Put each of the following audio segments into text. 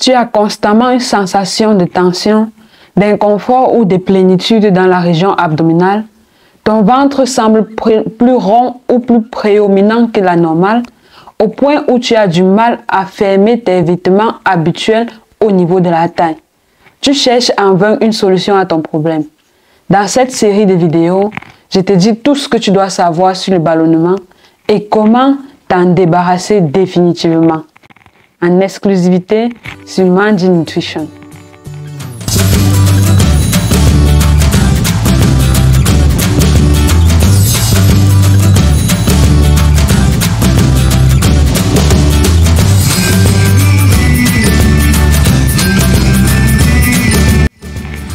Tu as constamment une sensation de tension, d'inconfort ou de plénitude dans la région abdominale. Ton ventre semble plus rond ou plus prédominant que la normale, au point où tu as du mal à fermer tes vêtements habituels au niveau de la taille. Tu cherches en vain une solution à ton problème. Dans cette série de vidéos, je te dis tout ce que tu dois savoir sur le ballonnement et comment t'en débarrasser définitivement. En exclusivité sur Mandy Nutrition.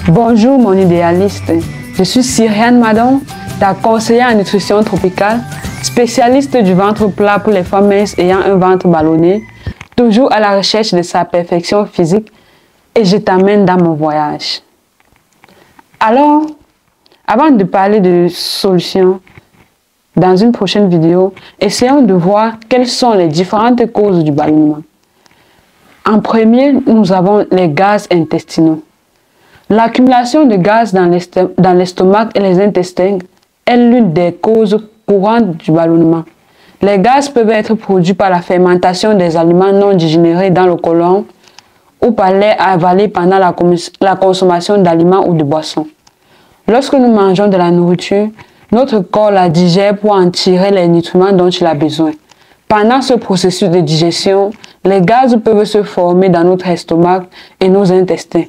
Bonjour mon idéaliste, je suis Cyriane Madon, ta conseillère en nutrition tropicale, spécialiste du ventre plat pour les femmes minces ayant un ventre ballonné, toujours à la recherche de sa perfection physique, et je t'amène dans mon voyage. Alors, avant de parler de solutions, dans une prochaine vidéo, essayons de voir quelles sont les différentes causes du ballonnement. En premier, nous avons les gaz intestinaux. L'accumulation de gaz dans l'estomac et les intestins est l'une des causes courantes du ballonnement. Les gaz peuvent être produits par la fermentation des aliments non digérés dans le côlon ou par l'air avalé pendant la consommation d'aliments ou de boissons. Lorsque nous mangeons de la nourriture, notre corps la digère pour en tirer les nutriments dont il a besoin. Pendant ce processus de digestion, les gaz peuvent se former dans notre estomac et nos intestins.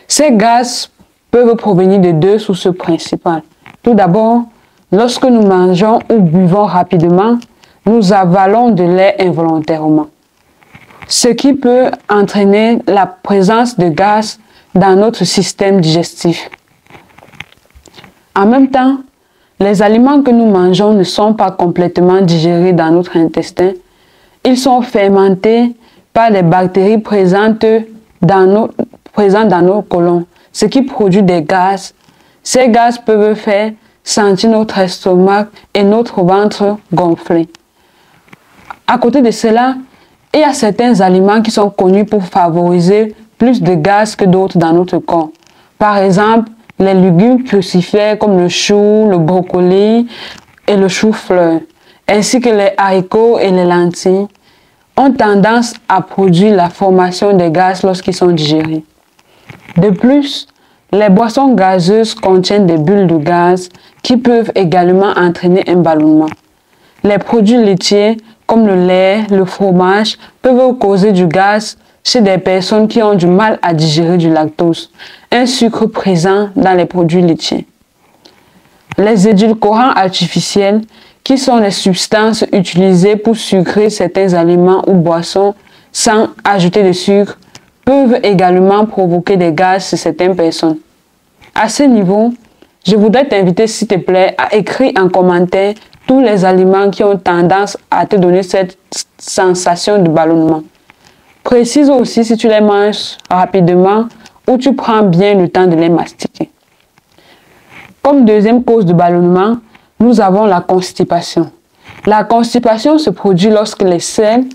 Ces gaz peuvent provenir de deux sources principales. Tout d'abord, lorsque nous mangeons ou buvons rapidement, nous avalons de l'air involontairement, ce qui peut entraîner la présence de gaz dans notre système digestif. En même temps, les aliments que nous mangeons ne sont pas complètement digérés dans notre intestin. Ils sont fermentés par les bactéries présentes dans nos côlons, ce qui produit des gaz. Ces gaz peuvent faire sentir notre estomac et notre ventre gonfler. À côté de cela, il y a certains aliments qui sont connus pour favoriser plus de gaz que d'autres dans notre corps. Par exemple, les légumes crucifères comme le chou, le brocoli et le chou-fleur, ainsi que les haricots et les lentilles, ont tendance à produire la formation des gaz lorsqu'ils sont digérés. De plus, les boissons gazeuses contiennent des bulles de gaz qui peuvent également entraîner un ballonnement. Les produits laitiers comme le lait, le fromage peuvent causer du gaz chez des personnes qui ont du mal à digérer du lactose, un sucre présent dans les produits laitiers. Les édulcorants artificiels, qui sont les substances utilisées pour sucrer certains aliments ou boissons sans ajouter de sucre, peuvent également provoquer des gaz chez certaines personnes. À ce niveau, je voudrais t'inviter, s'il te plaît, à écrire en commentaire tous les aliments qui ont tendance à te donner cette sensation de ballonnement. Précise aussi si tu les manges rapidement ou tu prends bien le temps de les mastiquer. Comme deuxième cause de ballonnement, nous avons la constipation. La constipation se produit lorsque les sels,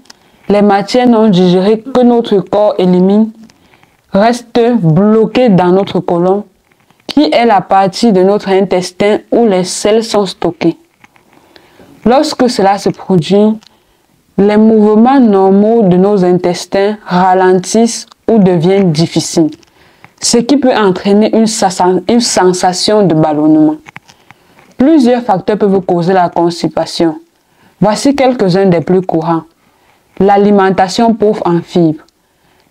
les matières non digérées que notre corps élimine, restent bloquées dans notre côlon, qui est la partie de notre intestin où les sels sont stockés. Lorsque cela se produit, les mouvements normaux de nos intestins ralentissent ou deviennent difficiles, ce qui peut entraîner une sensation de ballonnement. Plusieurs facteurs peuvent causer la constipation. Voici quelques-uns des plus courants. L'alimentation pauvre en fibres.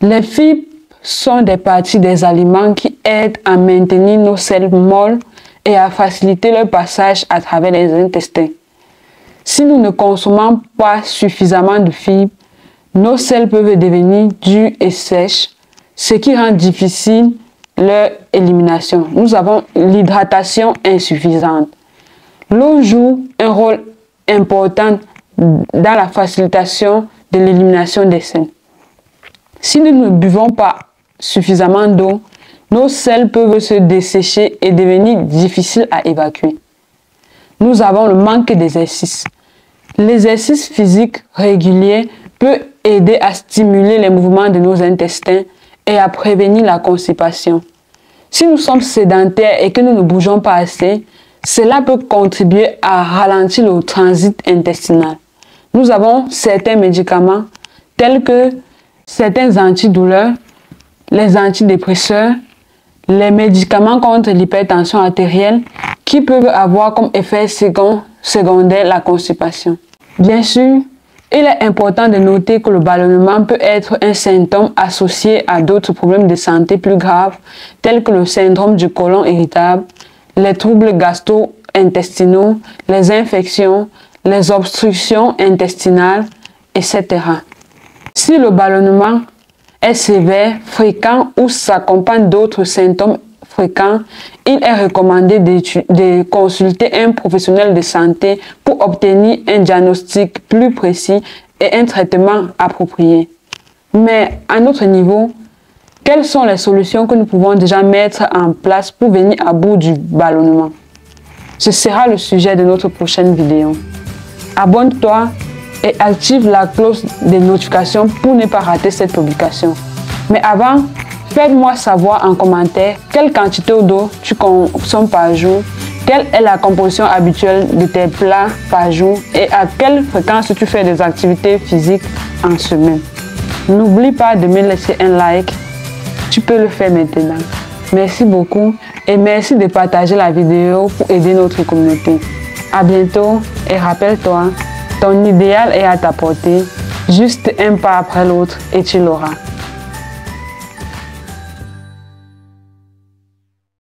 Les fibres sont des parties des aliments qui aident à maintenir nos selles molles et à faciliter leur passage à travers les intestins. Si nous ne consommons pas suffisamment de fibres, nos selles peuvent devenir dures et sèches, ce qui rend difficile leur élimination. Nous avons l'hydratation insuffisante. L'eau joue un rôle important dans la facilitation de l'élimination des selles. Si nous ne buvons pas suffisamment d'eau, nos selles peuvent se dessécher et devenir difficiles à évacuer. Nous avons le manque d'exercice. L'exercice physique régulier peut aider à stimuler les mouvements de nos intestins et à prévenir la constipation. Si nous sommes sédentaires et que nous ne bougeons pas assez, cela peut contribuer à ralentir le transit intestinal. Nous avons certains médicaments tels que certains antidouleurs, les antidépresseurs, les médicaments contre l'hypertension artérielle qui peuvent avoir comme effet secondaire la constipation. Bien sûr, il est important de noter que le ballonnement peut être un symptôme associé à d'autres problèmes de santé plus graves tels que le syndrome du côlon irritable, les troubles gastro-intestinaux, les infections, les obstructions intestinales, etc. Si le ballonnement est sévère, fréquent ou s'accompagne d'autres symptômes fréquents, il est recommandé de consulter un professionnel de santé pour obtenir un diagnostic plus précis et un traitement approprié. Mais à notre niveau, quelles sont les solutions que nous pouvons déjà mettre en place pour venir à bout du ballonnement? Ce sera le sujet de notre prochaine vidéo. Abonne-toi et active la cloche de notification pour ne pas rater cette publication. Mais avant, faites-moi savoir en commentaire quelle quantité d'eau tu consommes par jour, quelle est la composition habituelle de tes plats par jour et à quelle fréquence tu fais des activités physiques en semaine. N'oublie pas de me laisser un like, tu peux le faire maintenant. Merci beaucoup et merci de partager la vidéo pour aider notre communauté. À bientôt et rappelle-toi, ton idéal est à ta portée, juste un pas après l'autre et tu l'auras.